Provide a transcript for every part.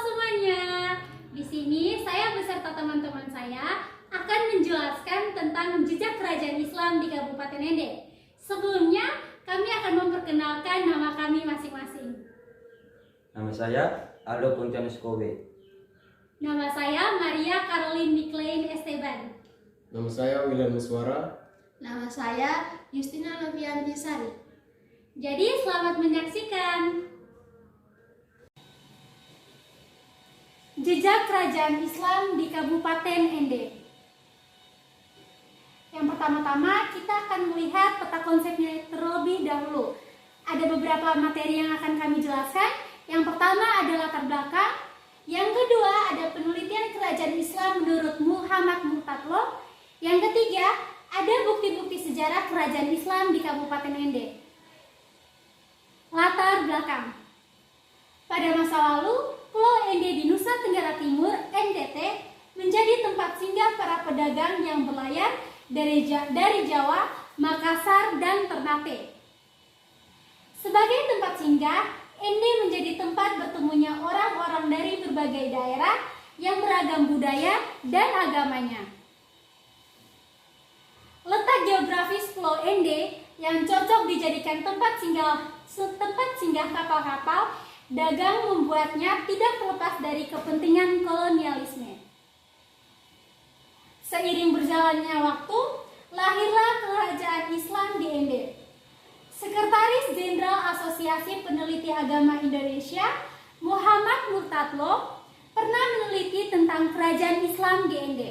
semuanya. Di sini saya beserta teman-teman saya akan menjelaskan tentang jejak kerajaan Islam di Kabupaten Ende. Sebelumnya, kami akan memperkenalkan nama kami masing-masing. Nama saya Aldo Pontianus Kowe. Nama saya Maria Caroline Niklain Esteban. Nama saya William Suara. Nama saya Justina Novianti Sari. Jadi selamat menyaksikan. Jejak kerajaan Islam di Kabupaten Ende. Yang pertama-tama kita akan melihat peta konsepnya terlebih dahulu. Ada beberapa materi yang akan kami jelaskan. Yang pertama ada latar belakang. Yang kedua ada penelitian kerajaan Islam menurut Muhammad Murtadlo. Yang ketiga ada bukti-bukti sejarah kerajaan Islam di Kabupaten Ende. Latar belakang. Pada masa lalu, Pulau Ende di Nusa Tenggara Timur, NTT, menjadi tempat singgah para pedagang yang berlayar dari Jawa, Makassar, dan Ternate. Sebagai tempat singgah, Ende menjadi tempat bertemunya orang-orang dari berbagai daerah yang beragam budaya dan agamanya. Letak geografis Pulau Ende yang cocok dijadikan tempat singgah kapal-kapal dagang membuatnya tidak terlepas dari kepentingan kolonialisme. Seiring berjalannya waktu, lahirlah kerajaan Islam di Ende. Sekretaris Jenderal Asosiasi Peneliti Agama Indonesia, Muhammad Murtadlo, pernah meneliti tentang kerajaan Islam di Ende.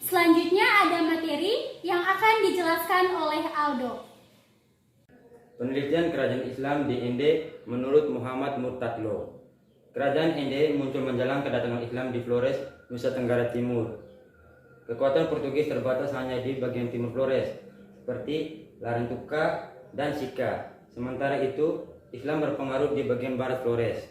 Selanjutnya ada materi yang akan dijelaskan oleh Aldo. Penelitian kerajaan Islam di Ende menurut Muhammad Murtadlo. Kerajaan Ende muncul menjelang kedatangan Islam di Flores, Nusa Tenggara Timur. Kekuatan Portugis terbatas hanya di bagian timur Flores, seperti Larantuka dan Sika. Sementara itu, Islam berpengaruh di bagian barat Flores.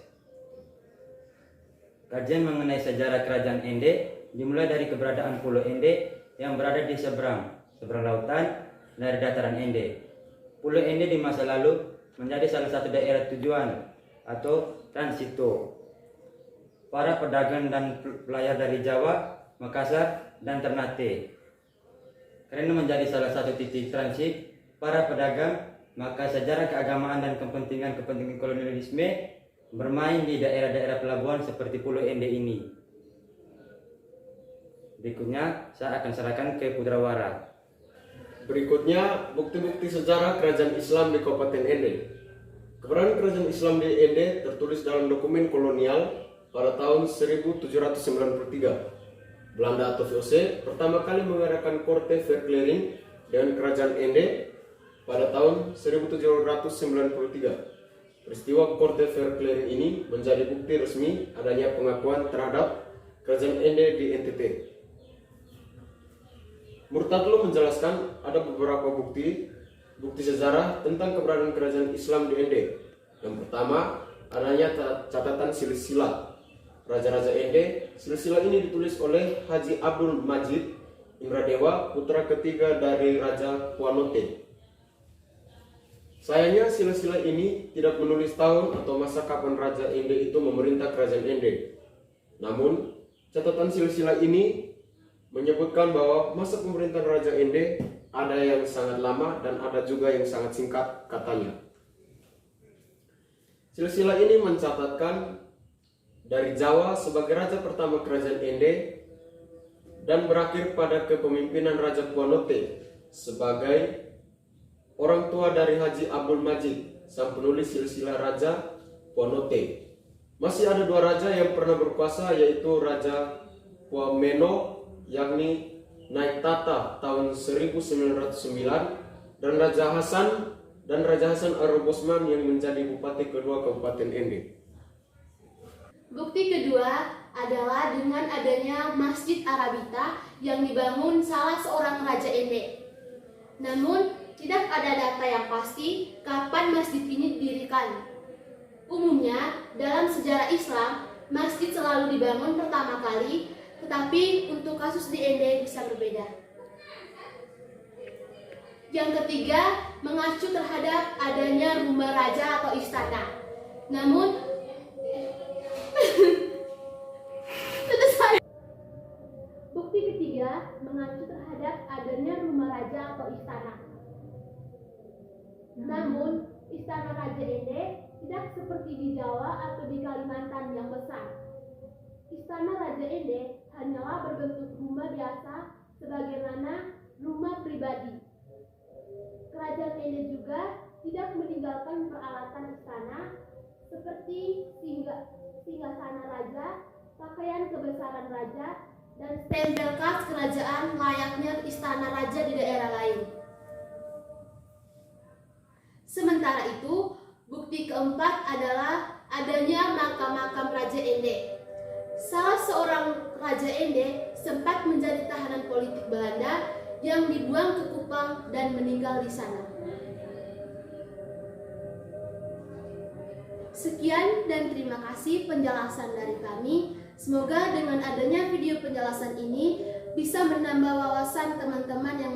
Kajian mengenai sejarah kerajaan Ende dimulai dari keberadaan Pulau Ende yang berada di seberang lautan dari dataran Ende. Pulau Ende di masa lalu menjadi salah satu daerah tujuan atau transito para pedagang dan pelayar dari Jawa, Makassar, dan Ternate. Karena menjadi salah satu titik transit para pedagang, maka sejarah keagamaan dan kepentingan kolonialisme bermain di daerah-daerah pelabuhan seperti Pulau Ende ini. Berikutnya saya akan serahkan ke Pudrawara. Berikutnya, bukti-bukti sejarah kerajaan Islam di Kabupaten Ende. Keberadaan kerajaan Islam di Ende tertulis dalam dokumen kolonial pada tahun 1793. Belanda atau VOC pertama kali mengadakan Korte Verklering dengan kerajaan Ende pada tahun 1793. Peristiwa Korte Verklering ini menjadi bukti resmi adanya pengakuan terhadap kerajaan Ende di NTT. Murtadlo menjelaskan ada beberapa bukti sejarah tentang keberadaan kerajaan Islam di Ende. Yang pertama, adanya catatan silsilah Raja-Raja Ende. Silsilah ini ditulis oleh Haji Abdul Majid Indradewa, putra ketiga dari Raja Puanote. Sayangnya silsilah ini tidak menulis tahun atau masa kapan Raja Ende itu memerintah kerajaan Ende. Namun, catatan silsilah ini menyebutkan bahwa masa pemerintahan Raja Ende ada yang sangat lama dan ada juga yang sangat singkat katanya. Silsilah ini mencatatkan dari Jawa sebagai raja pertama kerajaan Ende dan berakhir pada kepemimpinan Raja Puanote sebagai orang tua dari Haji Abdul Majid, sang penulis silsilah Raja Puanote. Masih ada dua raja yang pernah berkuasa, yaitu Raja Puameno yakni naik tata tahun 1909 dan Raja Hasan Arobosman yang menjadi bupati kedua Kabupaten Ende. Bukti kedua adalah dengan adanya Masjid Arabita yang dibangun salah seorang Raja Ende. Namun, tidak ada data yang pasti kapan masjid ini didirikan. Umumnya, dalam sejarah Islam, masjid selalu dibangun pertama kali, tetapi untuk kasus di Ende bisa berbeda. Yang ketiga, mengacu terhadap adanya rumah raja atau istana. Namun, raja atau istana. Namun, istana Raja Ende tidak seperti di Jawa atau di Kalimantan yang besar. Istana Raja Ende hanyalah berbentuk rumah biasa sebagaimana rumah pribadi. Kerajaan Ende juga tidak meninggalkan peralatan istana seperti singgasana raja, pakaian kebesaran raja, dan stempel khas kerajaan layaknya istana raja di daerah lain. Sementara itu, bukti keempat adalah adanya makam-makam Raja Ende. Salah seorang Raja Ende sempat menjadi tahanan politik Belanda yang dibuang ke Kupang dan meninggal di sana. Sekian dan terima kasih penjelasan dari kami. Semoga dengan adanya video penjelasan ini bisa menambah wawasan teman-teman yang